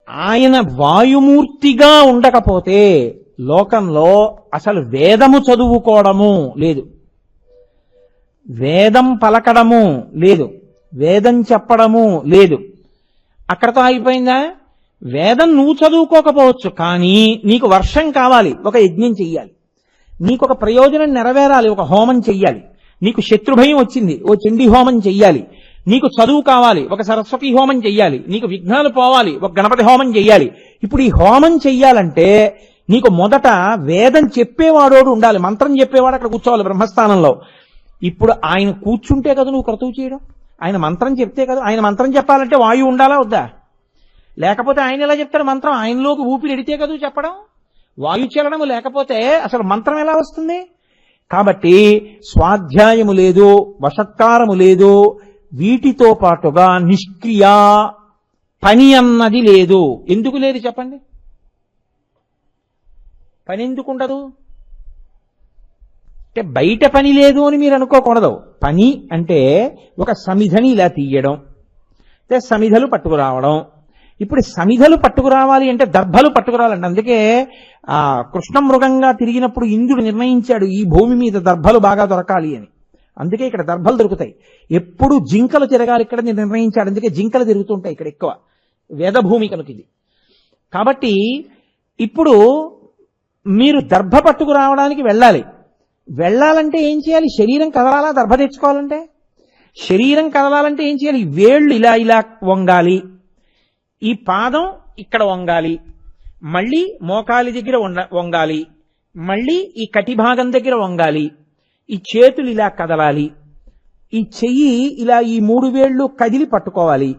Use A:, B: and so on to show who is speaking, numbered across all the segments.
A: ఆయన వాయుమూర్తిగా ఉండకపోతే లోకంలో అసలు వేదము చదువుకోవడము లేదు, వేదం పలకడము లేదు, వేదం చెప్పడము లేదు. అక్కడతో అయిపోయిందా? వేదం నువ్వు చదువుకోకపోవచ్చు, కానీ నీకు వర్షం కావాలి, ఒక యజ్ఞం చెయ్యాలి. నీకు ఒక ప్రయోజనం నెరవేరాలి, ఒక హోమం చెయ్యాలి. నీకు శత్రుభయం వచ్చింది, ఓ చండీ హోమం చెయ్యాలి. నీకు చదువు కావాలి, ఒక సరస్వతి హోమం చెయ్యాలి. నీకు విఘ్నాలు పోవాలి, ఒక గణపతి హోమం చెయ్యాలి. ఇప్పుడు ఈ హోమం చెయ్యాలంటే నీకు మొదట వేదం చెప్పేవాడోడు ఉండాలి, మంత్రం చెప్పేవాడు అక్కడ కూర్చోవాలి బ్రహ్మస్థానంలో. ఇప్పుడు ఆయన కూర్చుంటే కదా నువ్వు క్రతువు చేయడం, ఆయన మంత్రం చెప్తే కదా. ఆయన మంత్రం చెప్పాలంటే వాయువు ఉండాలా వద్దా? లేకపోతే ఆయన ఎలా చెప్తాడు మంత్రం? ఆయనలోకి ఊపిరి ఎడితే కదా చెప్పడం. వాయు చలనము లేకపోతే అసలు మంత్రం ఎలా వస్తుంది? కాబట్టి స్వాధ్యాయము లేదు, వషత్కారము లేదు, వీటితో పాటుగా నిష్క్రియ పని అన్నది లేదు. ఎందుకు లేదు చెప్పండి? పని ఎందుకు ఉండదు అంటే బయట పని లేదు అని మీరు అనుకోకూడదు. పని అంటే ఒక సమిధని ఇలా తీయడం, సమిధలు పట్టుకురావడం. ఇప్పుడు సమిధలు పట్టుకురావాలి అంటే దర్భలు పట్టుకురావాలండి. అందుకే ఆ కృష్ణ మృగంగా తిరిగినప్పుడు ఇంద్రుడు నిర్ణయించాడు ఈ భూమి మీద దర్భలు బాగా దొరకాలి అని. అందుకే ఇక్కడ దర్భలు దొరుకుతాయి. ఎప్పుడు జింకలు తిరగాలి ఇక్కడ నిర్ణయించాడు. అందుకే జింకలు తిరుగుతుంటాయి ఇక్కడ ఎక్కువ, వేదభూమి కనుక ఇది. కాబట్టి ఇప్పుడు మీరు దర్భ పట్టుకురావడానికి వెళ్ళాలంటే ఏం చేయాలి? శరీరం కదలాలా? దర్భ తెచ్చుకోవాలంటే శరీరం కదలాలంటే ఏం చేయాలి? వేళ్ళు ఇలా ఇలా వంగాలి, ఈ పాదం ఇక్కడ వంగాలి, మళ్ళీ మోకాలి దగ్గర వంగాలి, మళ్ళీ ఈ కటి భాగం దగ్గర వంగాలి, ఈ చేతులు ఇలా కదలాలి, ఈ చెయ్యి ఇలా ఈ 3 వేళ్ళు కదిలి పట్టుకోవాలి.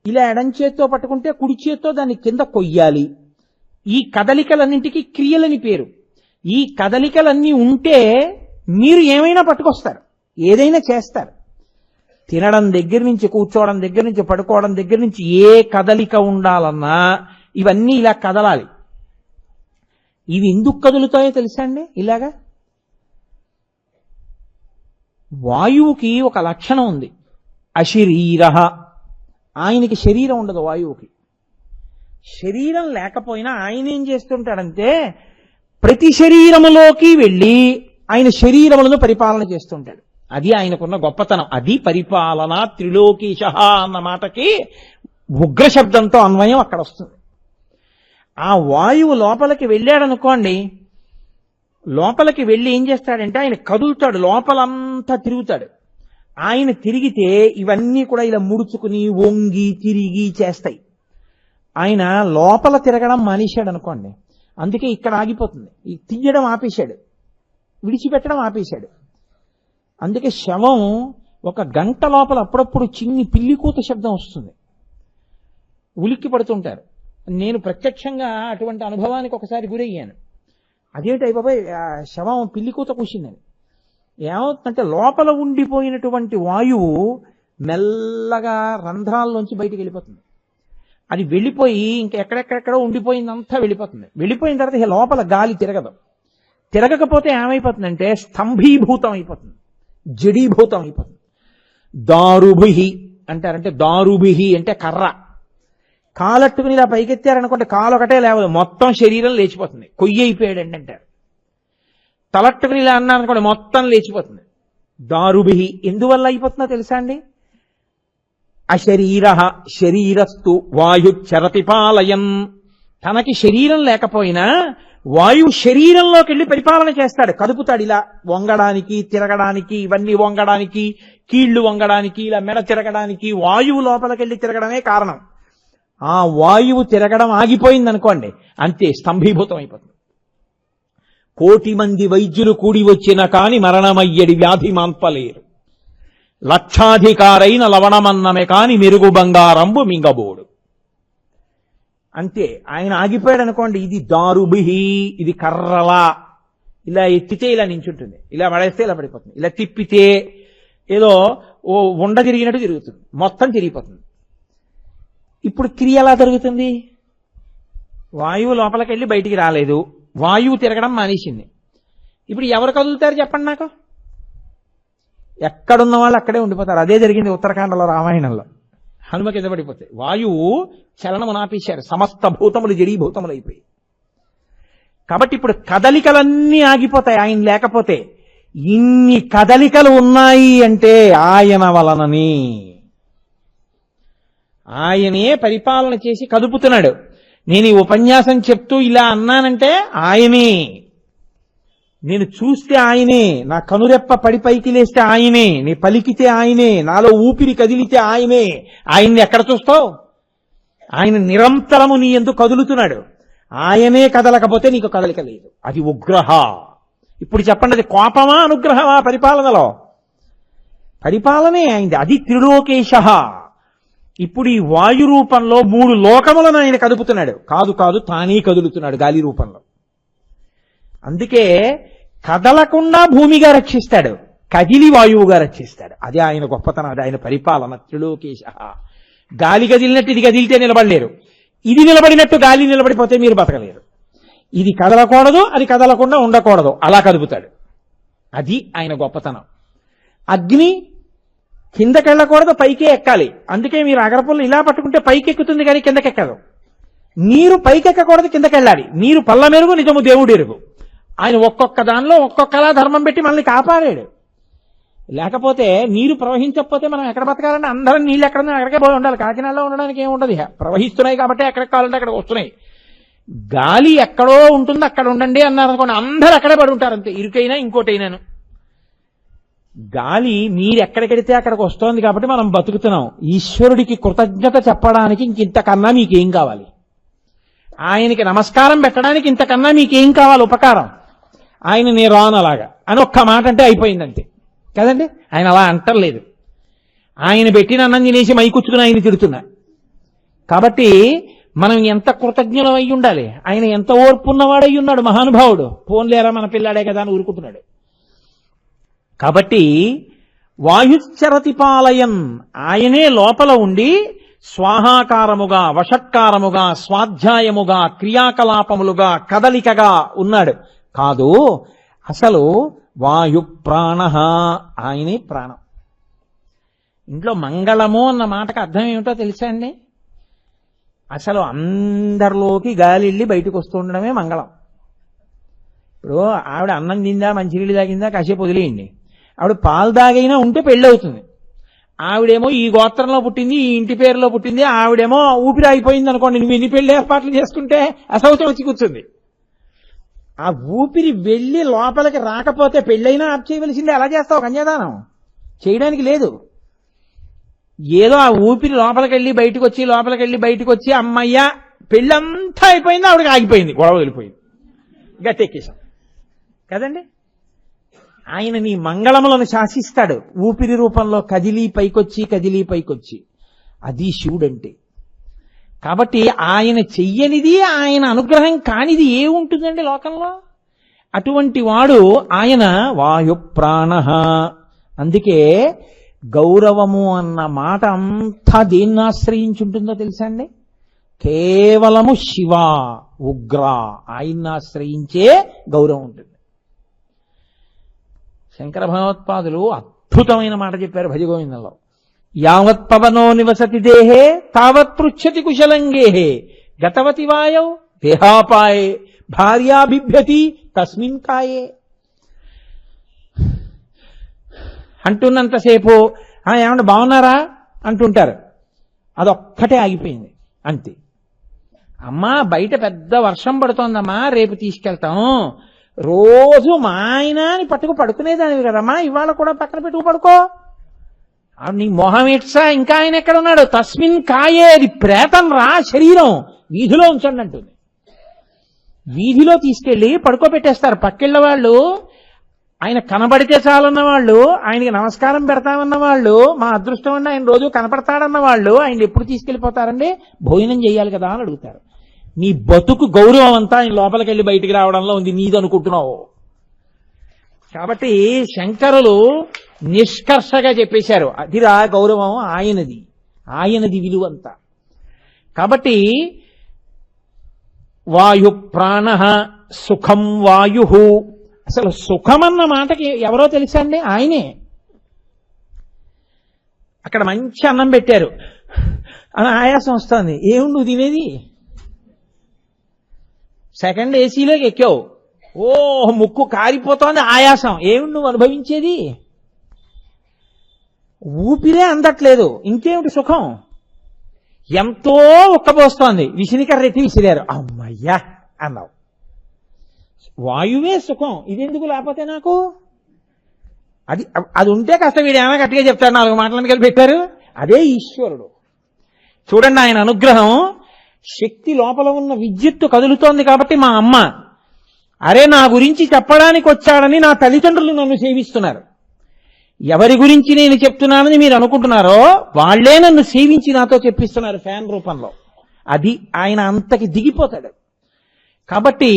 A: ఇలా ఎడం చేత్తో పట్టుకుంటే కుడి చేత్తో దాన్ని కింద కొయ్యాలి. ఈ కదలికలన్నింటికి క్రియలని పేరు. ఈ కదలికలన్నీ ఉంటే మీరు ఏమైనా పట్టుకొస్తారు, ఏదైనా చేస్తారు. తినడం దగ్గర నుంచి, కూర్చోవడం దగ్గర నుంచి, పడుకోవడం దగ్గర నుంచి ఏ కదలిక ఉండాలన్నా ఇవన్నీ ఇలా కదలాలి. ఇవి ఎందుకు కదులుతాయో తెలుసా అండి? ఇలాగా వాయువుకి ఒక లక్షణం ఉంది, అశరీర. ఆయనకి శరీరం ఉండదు వాయువుకి. శరీరం లేకపోయినా ఆయన ఏం చేస్తుంటాడంటే ప్రతి శరీరములోకి వెళ్ళి ఆయన శరీరములను పరిపాలన చేస్తుంటాడు. అది ఆయనకున్న గొప్పతనం. అది పరిపాలన. త్రిలోకీశ అన్న మాటకి ఉగ్ర శబ్దంతో అన్వయం అక్కడ వస్తుంది. ఆ వాయువు లోపలికి వెళ్ళాడనుకోండి, లోపలికి వెళ్ళి ఏం చేస్తాడంటే ఆయన కదులుతాడు, లోపలంతా తిరుగుతాడు. ఆయన తిరిగితే ఇవన్నీ కూడా ఇలా ముడుచుకుని వంగి తిరిగి చేస్తాయి. ఆయన లోపల తిరగడం మానేశాడు అనుకోండి, అందుకే ఇక్కడ ఆగిపోతుంది. ఈ తీయడం ఆపేశాడు, విడిచిపెట్టడం ఆపేశాడు. అందుకే శవం 1 గంట లోపల అప్పుడప్పుడు చిన్ని పిల్లికూత శబ్దం వస్తుంది, ఉలిక్కి పడుతుంటారు. నేను ప్రత్యక్షంగా అటువంటి అనుభవానికి ఒకసారి గురయ్యాను. అదేంటి బాబాయ్ శవం పిల్లికూత కూసిందని. ఏమవుతుందంటే లోపల ఉండిపోయినటువంటి వాయువు మెల్లగా రంధ్రాల్లోంచి బయటికి వెళ్ళిపోతుంది. అది వెళ్ళిపోయి ఇంకా ఎక్కడెక్కడెక్కడో ఉండిపోయిందంతా వెళ్ళిపోతుంది. వెళ్ళిపోయిన తర్వాత లోపల గాలి తిరగదు. తిరగకపోతే ఏమైపోతుందంటే స్తంభీభూతం అయిపోతుంది, జడీభూతం అయిపోతుంది. దారుభిహి అంటారంటే, దారుభిహి అంటే కర్ర. కాలట్టుకుని ఇలా పైకెత్తారనుకోండి, కాలు ఒకటే లేవదు, మొత్తం శరీరం లేచిపోతుంది. కొయ్యి అయిపోయాడండి అంటారు. తలట్టుకుని ఇలా అన్నారనుకోండి, మొత్తం లేచిపోతుంది. దారుభిహి ఎందువల్ల అయిపోతుందో తెలుసా అండి? అశరీర శరీరస్తు వాయు చరతిపాలయం. తనకి శరీరం లేకపోయినా వాయువు శరీరంలోకి వెళ్ళి పరిపాలన చేస్తాడు, కదుపుతాడు. ఇలా వంగడానికి, తిరగడానికి, ఇవన్నీ వంగడానికి, కీళ్లు వంగడానికి, ఇలా మెడ తిరగడానికి వాయువు లోపలికి వెళ్ళి తిరగడమే కారణం. ఆ వాయువు తిరగడం ఆగిపోయిందనుకోండి, అంతే స్తంభీభూతం అయిపోతుంది. 1,000,000 మంది వైద్యులు కూడి వచ్చిన కాని మరణమయ్యడి వ్యాధి మాన్పలేరు. లక్షాధికారైన లవణమన్నమే కాని మెరుగు బంగారంబు మింగబోడు. అంతే, ఆయన ఆగిపోయాడు అనుకోండి. ఇది దారుభిహి, ఇది కర్రలా. ఇలా ఎత్తితే ఇలా నించుంటుంది, ఇలా పడేస్తే ఇలా పడిపోతుంది, ఇలా తిప్పితే ఏదో ఓ ఉండ తిరిగినట్టు తిరుగుతుంది, మొత్తం తిరిగిపోతుంది. ఇప్పుడు క్రియ ఎలా జరుగుతుంది? వాయువు లోపలికి వెళ్ళి బయటికి రాలేదు, వాయువు తిరగడం మానేసింది. ఇప్పుడు ఎవరు కదులుతారు చెప్పండి నాకు? ఎక్కడున్న వాళ్ళు అక్కడే ఉండిపోతారు. అదే జరిగింది ఉత్తరాఖండలో రామాయణంలో. హనుమ కింద పడిపోతే వాయువు చలనము నాపేశారు, సమస్త భూతములు జడీభూతములు అయిపోయి. కాబట్టి ఇప్పుడు కదలికలన్నీ ఆగిపోతాయి ఆయన లేకపోతే. ఇన్ని కదలికలు ఉన్నాయి అంటే ఆయన వలనని. ఆయనే పరిపాలన చేసి కదుపుతున్నాడు. నేను ఈ ఉపన్యాసం చెప్తూ ఇలా అన్నానంటే ఆయనే, నేను చూస్తే ఆయనే, నా కనురెప్ప పడి పైకి లేస్తే ఆయనే, నీ పలికితే ఆయనే, నాలో ఊపిరి కదిలితే ఆయనే. ఆయన్ని ఎక్కడ చూస్తావు? ఆయన నిరంతరము నీ ఎందుకు కదులుతున్నాడు. ఆయనే కదలకపోతే నీకు కదలిక లేదు. అది ఉగ్రహ. ఇప్పుడు చెప్పండి, అది కోపమా అనుగ్రహమా? పరిపాలనలో పరిపాలనే అయింది. అది త్రిలోకేశ. ఇప్పుడు ఈ వాయు రూపంలో 3 లోకములను ఆయన కదుపుతున్నాడు. కాదు కాదు, తానే కదులుతున్నాడు గాలి రూపంలో. అందుకే కదలకుండా భూమిగా రక్షిస్తాడు, కదిలి వాయువుగా రక్షిస్తాడు. అది ఆయన గొప్పతనం, అది ఆయన పరిపాలన. త్రిలోకేశ. గాలి కదిలినట్టు ఇది కదిలితే నిలబడలేరు, ఇది నిలబడినట్టు గాలి నిలబడిపోతే మీరు బతకలేరు. ఇది కదలకూడదు, అది కదలకుండా ఉండకూడదు, అలా కదుపుతాడు. అది ఆయన గొప్పతనం. అగ్ని కిందకెళ్ళకూడదు, పైకే ఎక్కాలి. అందుకే మీరు అగరపుల్లు ఇలా పట్టుకుంటే పైకి ఎక్కుతుంది కానీ కిందకెక్కదు. నీరు పైకెక్కకూడదు, కిందకెళ్ళాలి. నీరు పల్ల మెరుగు, నిజము దేవుడు ఎరుగు. ఆయన ఒక్కొక్క దానిలో ఒక్కొక్కలా ధర్మం పెట్టి మనల్ని కాపాడాడు. లేకపోతే నీరు ప్రవహించకపోతే మనం ఎక్కడ బతకాలంటే అందరం నీళ్ళు ఎక్కడ అక్కడికే పోయి ఉండాలి. కాకినాడలో ఉండడానికి ఏమి ఉండదు, ప్రవహిస్తున్నాయి కాబట్టి ఎక్కడికి కావాలంటే అక్కడికి వస్తున్నాయి. గాలి ఎక్కడో ఉంటుంది, అక్కడ ఉండండి అన్నారు అనుకోండి, అందరూ అక్కడే పడి ఉంటారు, అంతే. ఇరుకైనా ఇంకోటైనాను. గాలి నీరు ఎక్కడికెడితే అక్కడికి వస్తోంది కాబట్టి మనం బతుకుతున్నాం. ఈశ్వరుడికి కృతజ్ఞత చెప్పడానికి ఇంతకన్నా మీకేం కావాలి? ఆయనకి నమస్కారం పెట్టడానికి ఇంతకన్నా మీకేం కావాలి ఉపకారం? ఆయన నేను రాను అలాగా అని ఒక్క మాట అంటే అయిపోయిందంతే కదండి. ఆయన అలా అంటలేదు. ఆయన పెట్టిన అన్నం తినేసి మైకుచ్చుకుని ఆయన తిడుతున్నా. కాబట్టి మనం ఎంత కృతజ్ఞులం అయి ఉండాలి. ఆయన ఎంత ఓర్పున్నవాడై ఉన్నాడు మహానుభావుడు. పోన్లేరా మన పిల్లాడే కదా అని ఊరుకుంటున్నాడు. కాబట్టి వాయుశ్చరతిపాలయన్, ఆయనే లోపల ఉండి స్వాహాకారముగా, వషట్కారముగా, స్వాధ్యాయముగా, క్రియాకలాపములుగా, కదలికగా ఉన్నాడు. కాదు, అసలు వాయు ప్రాణ, ఆయనే ప్రాణం. ఇంట్లో మంగళము అన్న మాటకు అర్థం ఏమిటో తెలుసా అండి? అసలు అందరిలోకి గాలి వెళ్ళి బయటకు వస్తూ ఉండడమే మంగళం. ఇప్పుడు ఆవిడ అన్నం తిందా, మంచినీళ్ళు తాగిందా, కాసేపు వదిలేయండి. ఆవిడ పాలు తాగైనా ఉంటే పెళ్ళి అవుతుంది. ఆవిడేమో ఈ గోత్రంలో పుట్టింది, ఈ ఇంటి పేరులో పుట్టింది, ఆవిడేమో ఊపిరి అయిపోయింది అనుకోండి, నువ్వు ఎన్ని పెళ్లి ఏర్పాట్లు చేసుకుంటే అసౌచం వచ్చి కూర్చుంది. ఆ ఊపిరి వెళ్ళి లోపలికి రాకపోతే పెళ్ళైనా ఆప్ చేయవలసిందే. ఎలా చేస్తావు? కన్యాదానం చేయడానికి లేదు. ఏదో ఆ ఊపిరి లోపలికి వెళ్ళి బయటకు వచ్చి, లోపలికి వెళ్ళి బయటకు వచ్చి, అమ్మయ్య పెళ్ళంతా అయిపోయింది, ఆవిడకి ఆగిపోయింది, గొడవ వెళ్ళిపోయింది, గట్టెక్కేశాం కదండి. ఆయన నీ మంగళములను శాసిస్తాడు ఊపిరి రూపంలో, కదిలి పైకొచ్చి, కదిలి పైకొచ్చి. అది శివుడంటే. కాబట్టి ఆయన చెయ్యనిది, ఆయన అనుగ్రహం కానిది ఏముంటుందండి లోకంలో? అటువంటి వాడు ఆయన వాయు ప్రాణ. అందుకే గౌరవము అన్న మాట అంతా దేన్ని ఆశ్రయించుంటుందో తెలుసా అండి? కేవలము శివ, ఉగ్ర, ఆయన్ని ఆశ్రయించే గౌరవం ఉంటుంది. శంకర భగవత్పాదులు అద్భుతమైన మాట చెప్పారు భజగోవిందంలో. యావత్ పవనో నివసతి దేహే తావత్ పృచ్చతి కుశలంగేహే గతవతి వాయౌ దేహాపాయే భార్యాభిభ్యతి తస్మిన్ కాయే. అంటున్నంతసేపు ఏమన్నా బాగున్నారా అంటుంటారు, అదొక్కటే ఆగిపోయింది అంతే. అమ్మా బయట పెద్ద వర్షం పడుతోందమ్మా, రేపు తీసుకెళ్తాం. రోజు మా ఆయన అని పట్టుకు పడుకునేదానివి కదమ్మా, ఇవాళ కూడా పక్కన పెట్టుకు పడుకో. నీ మొహం ఇట్సా, ఇంకా ఆయన ఎక్కడ ఉన్నాడు? తస్మిన్ కాయే, అది ప్రేతం రా, శరీరం వీధిలో ఉంచండి అంటుంది. వీధిలో తీసుకెళ్లి పడుకోబెట్టేస్తారు. పక్కిళ్ళ వాళ్ళు, ఆయన కనబడితే చాలన్న వాళ్ళు, ఆయనకి నమస్కారం పెడతామన్న వాళ్ళు, మా అదృష్టం అండి ఆయన రోజు కనపడతాడన్న వాళ్ళు ఆయన ఎప్పుడు తీసుకెళ్లిపోతారండి? భోజనం చేయాలి కదా అని అడుగుతారు. నీ బతుకు గౌరవం అంతా ఆయన లోపలికి వెళ్ళి బయటికి రావడంలో ఉంది, నీది అనుకుంటున్నావు. కాబట్టి శంకరులు నిష్కర్షగా చెప్పేశారు, అదిరా గౌరవం ఆయనది, ఆయనది విలువంతా. కాబట్టి వాయు ప్రాణ సుఖం వాయు. అసలు సుఖమన్న మాటకి ఎవరో తెలుసా అండి? ఆయనే. అక్కడ మంచి అన్నం పెట్టారు, అని ఆయాసం వస్తుంది. ఏముండు నువ్వు తినేది? సెకండ్ ఏసీలోకి ఎక్కావు, ఓ ముక్కు కారిపోతోంది, ఆయాసం. ఏమిటి నువ్వు అనుభవించేది? ఊపిరే అందట్లేదు, ఇంకేమిటి సుఖం? ఎంతో ఉక్కబోస్తోంది, విసినికర్ర ఎత్తి విసిరారు, అమ్మయ్యా అన్నావు. వాయువే సుఖం, ఇదెందుకు లేకపోతే నాకు? అది ఉంటే కాస్త వీడు ఏమైనా గట్టిగా చెప్తారు, 4 మాటలను కలిపి పెట్టారు. అదే ఈశ్వరుడు. చూడండి, ఆయన అనుగ్రహం. శక్తి లోపల ఉన్న విద్యుత్తు కదులుతోంది కాబట్టి మా అమ్మ, అరే నా గురించి చెప్పడానికి వచ్చాడని నా తల్లిదండ్రులు నన్ను సేవిస్తున్నారు. ఎవరి గురించి నేను చెప్తున్నానని మీరు అనుకుంటున్నారో వాళ్లే నన్ను సేవించి నాతో చెప్పిస్తున్నారు ఫ్యాన్ రూపంలో. అది ఆయన అంతకి దిగిపోతాడు. కాబట్టి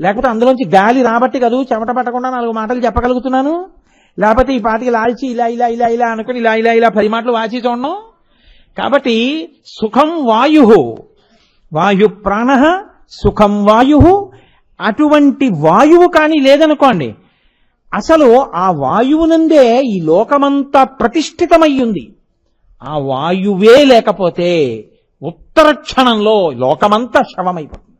A: లేకపోతే అందులోంచి గాలి రాబట్టి కదూ చెమట పట్టకుండా 4 మాటలు చెప్పగలుగుతున్నాను. లేకపోతే ఈ పాటికి లాల్చి ఇలా ఇలా ఇలా ఇలా అనుకుని ఇలా ఇలా ఇలా 10 మాటలు వాచి చూడడం. కాబట్టి సుఖం వాయు, వాయు ప్రాణ, సుఖం వాయు. అటువంటి వాయువు కానీ లేదనుకోండి, అసలు ఆ వాయువునందే ఈ లోకమంతా ప్రతిష్ఠితమయ్యుంది. ఆ వాయువే లేకపోతే ఉత్తర క్షణంలో లోకమంతా శవమైపోతుంది.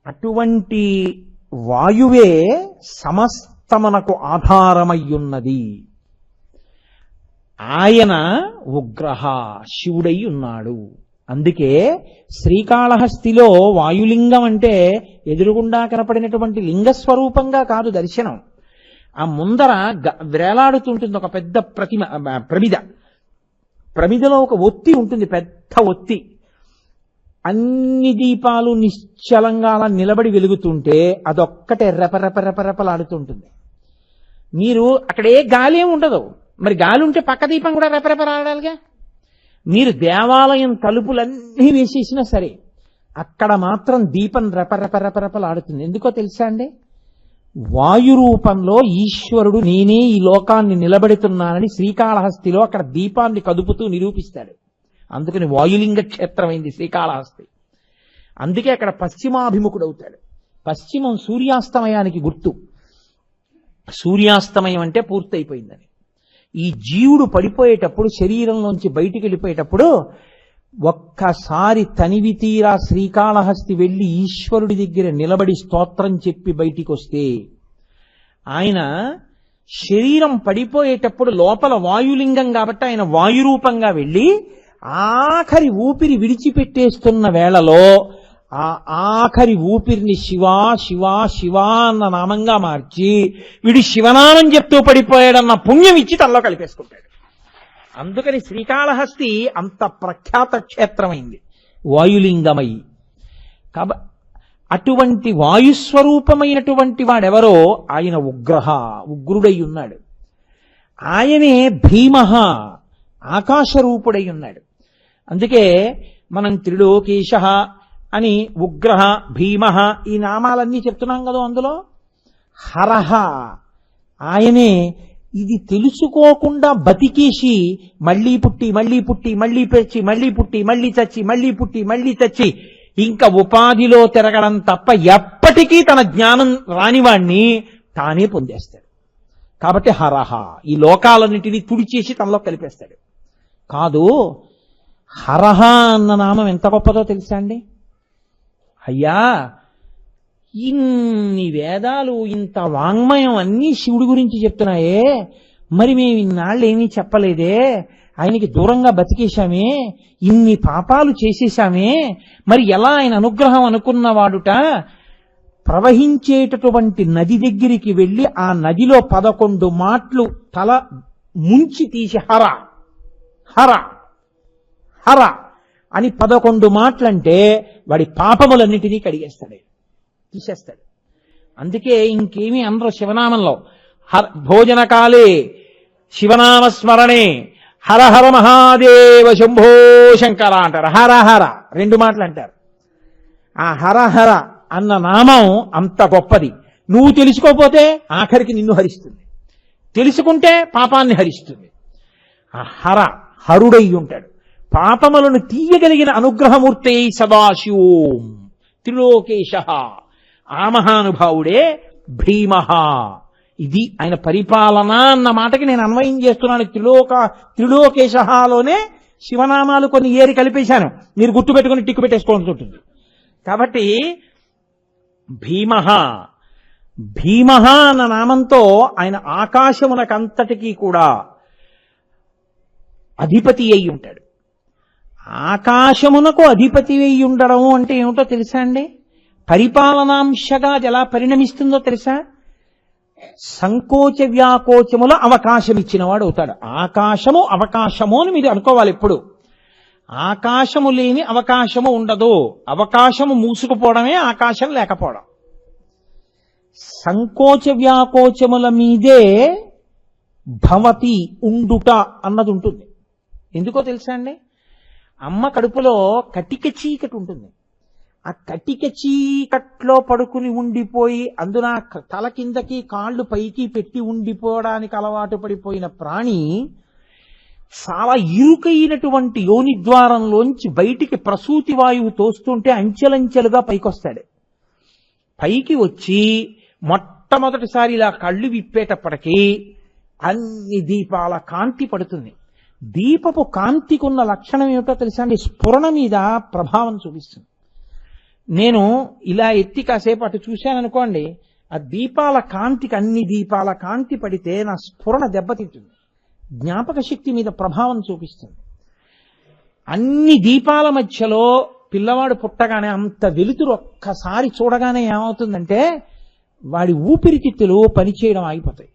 A: అటువంటి వాయువే సమస్తమునకు ఆధారమయ్యున్నది. ఆయన ఉగ్రహ, శివుడై ఉన్నాడు. అందుకే శ్రీకాళహస్తిలో వాయులింగం అంటే ఎదురుగుండా కనపడినటువంటి లింగస్వరూపంగా కాదు దర్శనం. ఆ ముందర వేలాడుతుంటుంది ఒక పెద్ద ప్రమిదలో ఒక ఒత్తి ఉంటుంది, పెద్ద ఒత్తి. అన్ని దీపాలు నిశ్చలంగా అలా నిలబడి వెలుగుతుంటే అదొక్కటే రెపరెపరెపరెపలాడుతుంటుంది. మీరు అక్కడ ఏ గాలి ఏమి ఉండదు, మరి గాలి ఉంటే పక్క దీపం కూడా రెపరెపలాడాలిగా. మీరు దేవాలయం తలుపులన్నీ వేసేసినా సరే అక్కడ మాత్రం దీపం రెపరెపరెపరెపలాడుతుంది. ఎందుకో తెలుసా అండి? వాయు రూపంలో ఈశ్వరుడు నేనే ఈ లోకాన్ని నిలబెడుతున్నానని శ్రీకాళహస్తిలో అక్కడ దీపాన్ని కదుపుతూ నిరూపిస్తాడు. అందుకని వాయులింగ క్షేత్రమైంది శ్రీకాళహస్తి. అందుకే అక్కడ పశ్చిమాభిముఖుడవుతాడు. పశ్చిమం సూర్యాస్తమయానికి గుర్తు. సూర్యాస్తమయం అంటే పూర్తయిపోయిందని. ఈ జీవుడు పడిపోయేటప్పుడు, శరీరంలోంచి బయటికి వెళ్ళిపోయేటప్పుడు ఒక్కసారి తనివి తీరా శ్రీకాళహస్తి వెళ్లి ఈశ్వరుడి దగ్గర నిలబడి స్తోత్రం చెప్పి బయటికి వస్తే, ఆయన శరీరం పడిపోయేటప్పుడు లోపల వాయులింగం కాబట్టి ఆయన వాయురూపంగా వెళ్ళి ఆఖరి ఊపిరి విడిచిపెట్టేస్తున్న వేళలో ఆ ఆఖరి ఊపిరిని శివా శివా శివా అన్న నామంగా మార్చి వీడి శివనామం చెప్తూ పడిపోయాడన్న పుణ్యం ఇచ్చి తనలో కలిపేసుకుంటాడు. అందుకని శ్రీకాళహస్తి అంత ప్రఖ్యాత క్షేత్రమైంది వాయులింగమై. అటువంటి వాయుస్వరూపమైనటువంటి వాడెవరో ఆయన ఉగ్రుడై ఉన్నాడు. ఆయనే భీమః, ఆకాశరూపుడై ఉన్నాడు. అందుకే మనం త్రిలోకేశ అని ఉగ్రహ, భీమః ఈ నామాలన్నీ చెప్తున్నాం కదా. అందులో హరహ ఆయనే. ఇది తెలుసుకోకుండా బతికేసి మళ్ళీ పుట్టి మళ్ళీ పుట్టి మళ్ళీ పెంచి మళ్ళీ పుట్టి మళ్ళీ చచ్చి మళ్ళీ పుట్టి మళ్ళీ చచ్చి ఇంకా ఉపాధిలో తిరగడం తప్ప ఎప్పటికీ తన జ్ఞానం రానివాణ్ణి తానే పొందేస్తాడు. కాబట్టి హరహ ఈ లోకాలన్నిటినీ తుడిచేసి తనలో కలిపేస్తాడు. కాదు, హరహ అన్న నామం ఎంత గొప్పదో తెలుసా అండి? అయ్యా, ఇన్ని వేదాలు, ఇంత వాంగ్మయం అన్నీ శివుడి గురించి చెప్తున్నాయే, మరి మేము ఇన్నాళ్ళు ఏమీ చెప్పలేదే, ఆయనకి దూరంగా బతికేశామే, ఇన్ని పాపాలు చేసేశామే, మరి ఎలా ఆయన అనుగ్రహం అనుకున్నవాడుట ప్రవహించేటటువంటి నది దగ్గరికి వెళ్ళి ఆ నదిలో 11 మాటలు తల ముంచి తీసి హర హర హర అని 11 మాటలంటే వాడి పాపములన్నిటినీ కడిగేస్తాడు, తీసేస్తాడు. అందుకే ఇంకేమీ అందరూ శివనామంలో భోజన కాలే శివనామస్మరణే హర హర మహాదేవ శంభో శంకర అంటారు. హర హర 2 మాటలు అంటారు. ఆ హర హర అన్న నామం అంత గొప్పది. నువ్వు తెలుసుకోపోతే ఆఖరికి నిన్ను హరిస్తుంది, తెలుసుకుంటే పాపాన్ని హరిస్తుంది. ఆ హరుడై ఉంటాడు. పాపములను తీయగలిగిన అనుగ్రహమూర్తి సదాశివోం త్రిలోకేశ. ఆ మహానుభావుడే భీమః. ఇది ఆయన పరిపాలన అన్న మాటకి నేను అన్వయం చేస్తున్నాను. త్రిలోకేశలోనే శివనామాలు కొన్ని ఏరి కలిపేశాను. మీరు గుర్తు పెట్టుకుని టిక్కు పెట్టేసుకోవాల్సి ఉంటుంది. కాబట్టి భీమః భీమః అన్న నామంతో ఆయన ఆకాశమునకంతటికీ కూడా అధిపతి అయి ఉంటాడు. ఆకాశమునకు అధిపతి అయి ఉండడం అంటే ఏమిటో తెలుసా అండి? పరిపాలనాంశగా ఎలా పరిణమిస్తుందో తెలుసా? సంకోచ వ్యాకోచముల అవకాశం ఇచ్చినవాడు అవుతాడు. ఆకాశము అవకాశము అని మీరు అనుకోవాలి ఎప్పుడు. ఆకాశము లేని అవకాశము ఉండదు. అవకాశము మూసుకుపోవడమే ఆకాశం లేకపోవడం. సంకోచ వ్యాకోచముల మీదే భవతి ఉండుట అన్నది ఉంటుంది. ఎందుకో తెలుసా అండి? అమ్మ కడుపులో కటిక చీకటి ఉంటుంది. ఆ కటిక చీకట్లో పడుకుని ఉండిపోయి అందున తల కిందకి కాళ్ళు పైకి పెట్టి ఉండిపోవడానికి అలవాటు పడిపోయిన ప్రాణి చాలా ఇరుకైనటువంటి యోని ద్వారంలోంచి బయటికి ప్రసూతి వాయువు తోస్తుంటే అంచెలంచెలుగా పైకొస్తాడు. పైకి వచ్చి మొట్టమొదటిసారి ఇలా కళ్ళు విప్పేటప్పటికీ అన్ని దీపాల కాంతి పడుతుంది. దీపపు కాంతికున్న లక్షణం ఏమిటో తెలుసా అండి? స్ఫురణ మీద ప్రభావం చూపిస్తుంది. నేను ఇలా ఎత్తి కాసేపు అటు చూశాననుకోండి, ఆ దీపాల కాంతికి అన్ని దీపాల కాంతి పడితే నా స్ఫురణ దెబ్బతింటుంది. జ్ఞాపక శక్తి మీద ప్రభావం చూపిస్తుంది. అన్ని దీపాల మధ్యలో పిల్లవాడు పుట్టగానే అంత వెలుతురు ఒక్కసారి చూడగానే ఏమవుతుందంటే వాడి ఊపిరితిత్తులు పనిచేయడం ఆగిపోతాయి.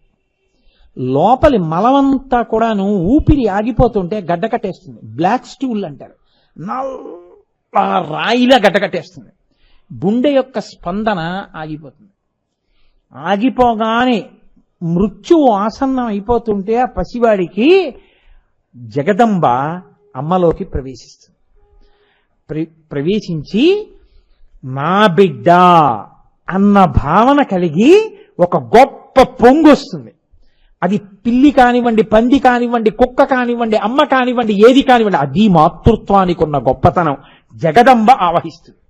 A: లోపలి మలమంతా కూడాను ఊపిరి ఆగిపోతుంటే గడ్డకట్టేస్తుంది. బ్లాక్ స్టూల్ అంటారు. నల్ల రాయిలా గడ్డకట్టేస్తుంది. గుండె యొక్క స్పందన ఆగిపోతుంది. ఆగిపోగానే మృత్యువు ఆసన్నం అయిపోతుంటే ఆ పసివాడికి జగదంబ అమ్మలోకి ప్రవేశిస్తుంది. ప్రవేశించి నా బిడ్డ అన్న భావన కలిగి ఒక గొప్ప పొంగు వస్తుంది. అది పిల్లి కానివ్వండి, పంది కానివ్వండి, కుక్క కానివ్వండి, అమ్మ కానివ్వండి, ఏది కానివ్వండి, అది మాతృత్వానికి ఉన్న గొప్పతనం. జగదంబ ఆవహిస్తుంది.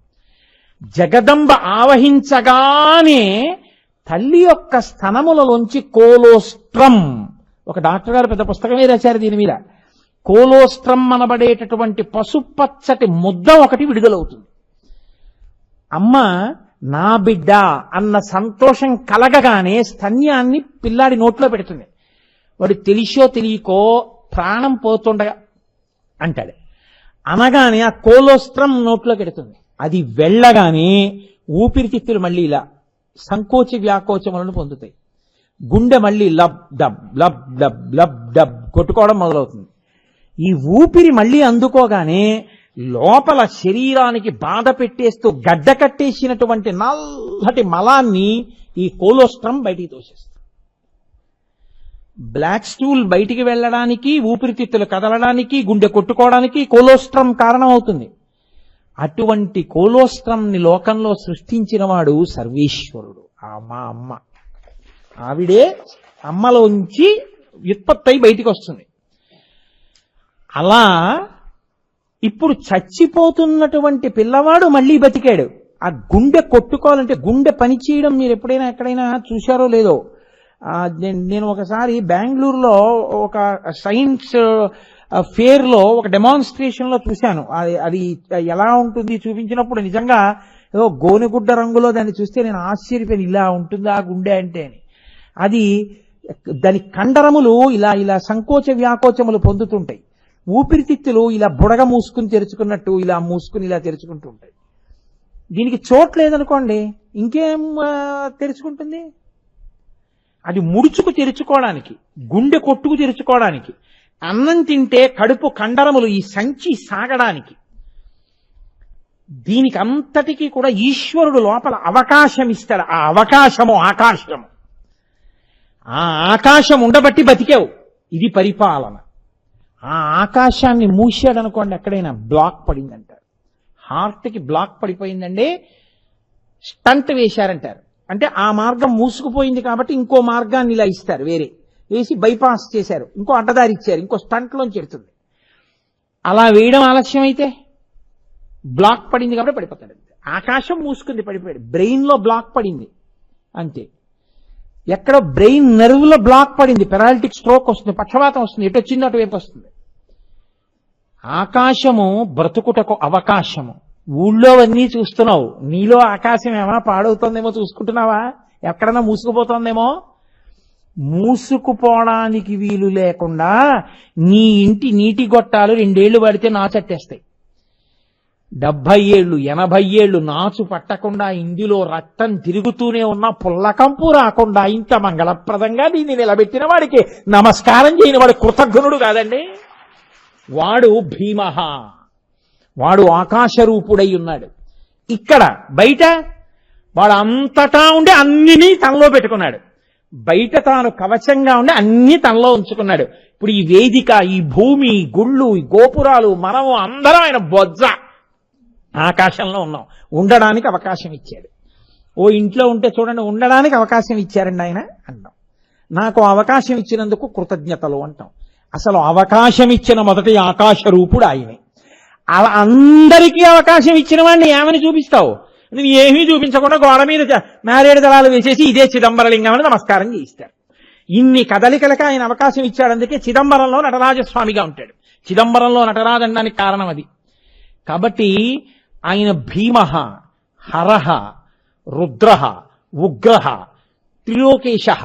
A: జగదంబ ఆవహించగానే తల్లి యొక్క స్తనములలోంచి కోలోస్ట్రం, ఒక డాక్టర్ గారు పెద్ద పుస్తకమే రాశారు దీని మీద, కోలోస్ట్రం అనబడేటటువంటి పసుపచ్చటి ముద్ద ఒకటి విడుదలవుతుంది. అమ్మ నా బిడ్డ అన్న సంతోషం కలగగానే స్తన్యాన్ని పిల్లాడి నోట్లో పెడుతుంది. వాడు తెలిసో తెలియకో ప్రాణం పోతుండగా అంటాడు. అనగానే ఆ కోలోస్ట్రం నోట్లో పెడుతుంది. అది వెళ్ళగానే ఊపిరితిత్తులు మళ్ళీ ఇలా సంకోచ వ్యాకోచములను పొందుతాయి. గుండె మళ్ళీ lub dub lub dub lub dub కొట్టుకోవడం మొదలవుతుంది. ఈ ఊపిరి మళ్ళీ అందుకోగానే లోపల శరీరానికి బాధ పెట్టేస్తూ గడ్డ కట్టేసినటువంటి నల్లటి మలాన్ని ఈ కోలోస్ట్రం బయటికి తోసేస్తుంది. బ్లాక్ స్టూల్ బయటికి వెళ్ళడానికి, ఊపిరితిత్తులు కదలడానికి, గుండె కొట్టుకోవడానికి కోలోస్ట్రం కారణం అవుతుంది. అటువంటి కోలోస్ట్రంని లోకంలో సృష్టించిన వాడు సర్వేశ్వరుడు. మా అమ్మ, ఆవిడే అమ్మలోంచి వ్యుత్పత్తి బయటికి వస్తుంది. అలా ఇప్పుడు చచ్చిపోతున్నటువంటి పిల్లవాడు మళ్ళీ బతికాడు. ఆ గుండె కొట్టుకోవాలంటే గుండె పనిచేయడం మీరు ఎప్పుడైనా ఎక్కడైనా చూశారో లేదో, నేను ఒకసారి బెంగళూరులో ఒక సైన్స్ ఫేర్ లో ఒక డెమాన్స్ట్రేషన్ లో చూశాను. అది ఎలా ఉంటుంది చూపించినప్పుడు నిజంగా ఏదో గోనెగుడ్డ రంగులో దాన్ని చూస్తే నేను ఆశ్చర్యపోయాను, ఇలా ఉంటుందా ఆ గుండె అంటే అని. అది దాని కండరములు ఇలా ఇలా సంకోచ వ్యాకోచములు పొందుతుంటాయి. ఊపిరితిత్తులు ఇలా బుడగ మూసుకుని తెరుచుకున్నట్టు ఇలా మూసుకుని ఇలా తెరుచుకుంటూ ఉంటాయి. దీనికి చోటు లేదనుకోండి ఇంకేం తెరుచుకుంటుంది? అది ముడుచుకు తెరుచుకోవడానికి, గుండె కొట్టుకు తెరుచుకోవడానికి, అన్నం తింటే కడుపు కండరములు ఈ సంచి సాగడానికి, దీనికి అంతటికీ కూడా ఈశ్వరుడు లోపల అవకాశం ఇస్తాడు. ఆ అవకాశము ఆకాశము. ఆ ఆకాశం ఉండబట్టి బతికావు. ఇది పరిపాలన. ఆ ఆకాశాన్ని మూసాడనుకోండి, ఎక్కడైనా బ్లాక్ పడిందంటారు. హార్ట్కి బ్లాక్ పడిపోయిందండి, స్టంట్ వేశారంటారు. అంటే ఆ మార్గం మూసుకుపోయింది కాబట్టి ఇంకో మార్గాన్ని ఇలా ఇస్తారు, వేరే వేసి బైపాస్ చేశారు, ఇంకో అడ్డదారి ఇచ్చారు, ఇంకో స్టంట్లోంచి ఎడుతుంది. అలా వేయడం ఆలస్యం అయితే బ్లాక్ పడింది కాబట్టి పడిపోతాడు. ఆకాశం మూసుకుంది, పడిపోయాడు. బ్రెయిన్లో బ్లాక్ పడింది అంతే. ఎక్కడ బ్రెయిన్ నెర్వ్లో బ్లాక్ పడింది, పెరాలిటిక్ స్ట్రోక్ వస్తుంది, పక్షవాతం వస్తుంది, ఎటు వచ్చిందో అటువైపు వస్తుంది. ఆకాశము బ్రతుకుటకు అవకాశము. ఊళ్ళో అన్నీ చూస్తున్నావు, నీలో ఆకాశం ఏమైనా పాడవుతోందేమో చూసుకుంటున్నావా? ఎక్కడన్నా మూసుకుపోతోందేమో? మూసుకుపోవడానికి వీలు లేకుండా నీ ఇంటి నీటి గొట్టాలు 2 ఏళ్లు పడితే నాచట్టేస్తాయి. 70 ఏళ్ళు 80 ఏళ్ళు నాచు పట్టకుండా ఇందులో రక్తం తిరుగుతూనే ఉన్న పుల్లకంపు రాకుండా ఇంత మంగళప్రదంగా దీన్ని నిలబెట్టిన వాడికి నమస్కారం చేయని వాడు కృతజ్ఞుడు కాదండి. వాడు భీమః, వాడు ఆకాశరూపుడై ఉన్నాడు. ఇక్కడ బయట వాడు అంతటా ఉండి అన్నినీ తనలో పెట్టుకున్నాడు. బయట తాను కవచంగా ఉండి అన్ని తనలో ఉంచుకున్నాడు. ఇప్పుడు ఈ వేదిక, ఈ భూమి, గుళ్ళు, ఈ గోపురాలు, మనము అందరం ఆయన బొజ్జ ఆకాశంలో ఉన్నాం. ఉండడానికి అవకాశం ఇచ్చాడు. ఓ ఇంట్లో ఉంటే చూడండి, ఉండడానికి అవకాశం ఇచ్చారండి ఆయన అన్నాం. నాకు అవకాశం ఇచ్చినందుకు కృతజ్ఞతలు అంటాం. అసలు అవకాశం ఇచ్చిన మొదటి ఆకాశ రూపుడు ఆయనే. అలా అందరికీ అవకాశం ఇచ్చిన వాడిని ఏమని చూపిస్తావు? నువ్వు ఏమీ చూపించకుండా గోడ మీద మారేడు దళాలు వేసేసి ఇదే చిదంబరలింగం అని నమస్కారం చేయిస్తారు. ఇన్ని కదలికలకు ఆయన అవకాశం ఇచ్చాడు. అందుకే చిదంబరంలో నటరాజస్వామిగా ఉంటాడు. చిదంబరంలో నటరాజు అనడానికి కారణం అది. కాబట్టి ఆయన భీమః, హరః, రుద్రః, ఉగ్రః, త్రిలోకేశః,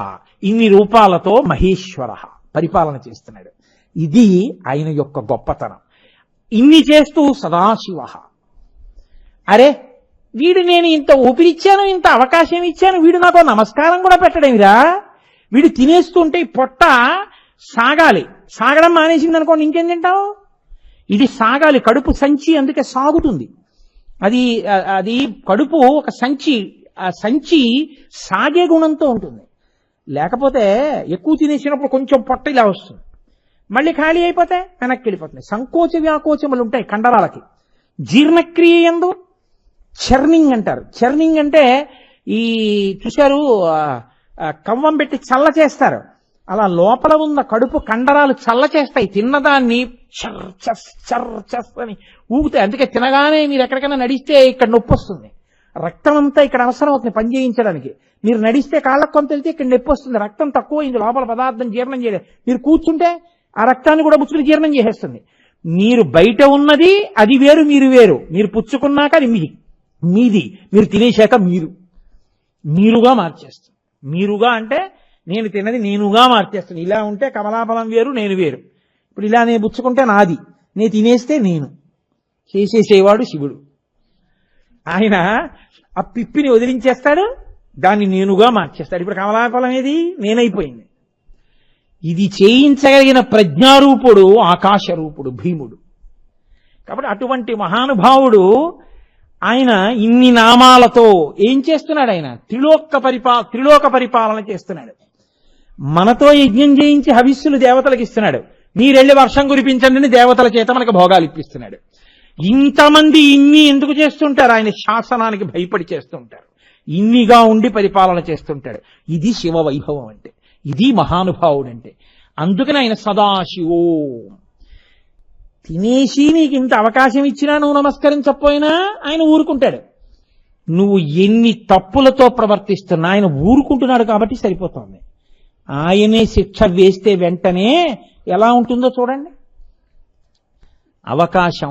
A: ఇన్ని రూపాలతో మహేశ్వరః పరిపాలన చేస్తున్నాడు. ఇది ఆయన యొక్క గొప్పతనం. ఇన్ని చేస్తూ సదాశివః. అరే వీడు నేను ఇంత ఊపిరిచ్చాను, ఇంత అవకాశం ఇచ్చాను, వీడు నాకు నమస్కారం కూడా పెట్టడేమిరా? వీడు తినేస్తుంటే పొట్ట సాగాలి, సాగడం మానేసింది అనుకోండి ఇంకేం తింటావు? ఇది సాగాలి, కడుపు సంచి, అందుకే సాగుతుంది. అది కడుపు ఒక సంచి, ఆ సంచి సాగే గుణంతో ఉంటుంది. లేకపోతే ఎక్కువ తినేసినప్పుడు కొంచెం పొట్ట ఇలా వస్తుంది, మళ్ళీ ఖాళీ అయిపోతే వెనక్కి వెళ్ళిపోతుంది. సంకోచ వ్యాకోచములు ఉంటాయి కండరాలకి. జీర్ణక్రియ యందు చర్నింగ్ అంటారు. చర్నింగ్ అంటే ఈ చూశారు, కవ్వం పెట్టి చల్ల చేస్తారు, అలా లోపల ఉన్న కడుపు కండరాలు చల్ల చేస్తాయి. తిన్నదాన్ని చర్ చస్ చర్ చస్ అని ఊగుతాయి. అందుకే తినగానే మీరు ఎక్కడికైనా నడిస్తే ఇక్కడ నొప్పి వస్తుంది. రక్తం అంతా ఇక్కడ అవసరం అవుతుంది పని చేయించడానికి. మీరు నడిస్తే కాళ్ళకు కొంత వెళ్తే ఇక్కడ నొప్పి వస్తుంది, రక్తం తక్కువైంది, లోపల పదార్థం జీర్ణం చేయలేదు. మీరు కూర్చుంటే ఆ రక్తాన్ని కూడా ముచ్చుకుని జీర్ణం చేసేస్తుంది. మీరు బయట ఉన్నది అది వేరు, మీరు వేరు. మీరు పుచ్చుకున్నాక అది మీది, మీరు తినేశాక మీరుగా మార్చేస్తుంది. మీరుగా అంటే నేను తిన్నది నేనుగా మార్చేస్తాను. ఇలా ఉంటే కమలాఫలం వేరు, నేను వేరు. ఇప్పుడు ఇలా నేను పుచ్చుకుంటే నాది, నేను తినేస్తే నేను. చేసేసేవాడు శివుడు. ఆయన ఆ పిప్పిని వదిలించేస్తాడు, దాన్ని నేనుగా మార్చేస్తాడు. ఇప్పుడు కమలాఫలం ఏది? నేనైపోయింది. ఇది చేయించగలిగిన ప్రజ్ఞారూపుడు ఆకాశరూపుడు భీముడు. కాబట్టి అటువంటి మహానుభావుడు ఆయన ఇన్ని నామాలతో ఏం చేస్తున్నాడు? ఆయన త్రిలోక పరిపాలన చేస్తున్నాడు. మనతో యజ్ఞం చేయించి హవిస్సులు దేవతలకు ఇస్తున్నాడు. మీరెళ్ళి వర్షం కురిపించండి దేవతల చేత మనకు భోగాలు ఇప్పిస్తున్నాడు. ఇంతమంది ఇన్ని ఎందుకు చేస్తుంటారు? ఆయన శాసనానికి భయపడి చేస్తుంటారు. ఇన్నిగా ఉండి పరిపాలన చేస్తుంటాడు. ఇది శివ వైభవం అంటే, ఇది మహానుభావుడు అంటే. అందుకని ఆయన సదాశివో. తినేసి నీకు ఇంత అవకాశం ఇచ్చినా నువ్వు నమస్కరించకపోయినా ఆయన ఊరుకుంటాడు. నువ్వు ఎన్ని తప్పులతో ప్రవర్తిస్తున్నా ఆయన ఊరుకుంటున్నాడు కాబట్టి సరిపోతుంది. ఆయనే శిక్ష వేస్తే వెంటనే ఎలా ఉంటుందో చూడండి. అవకాశం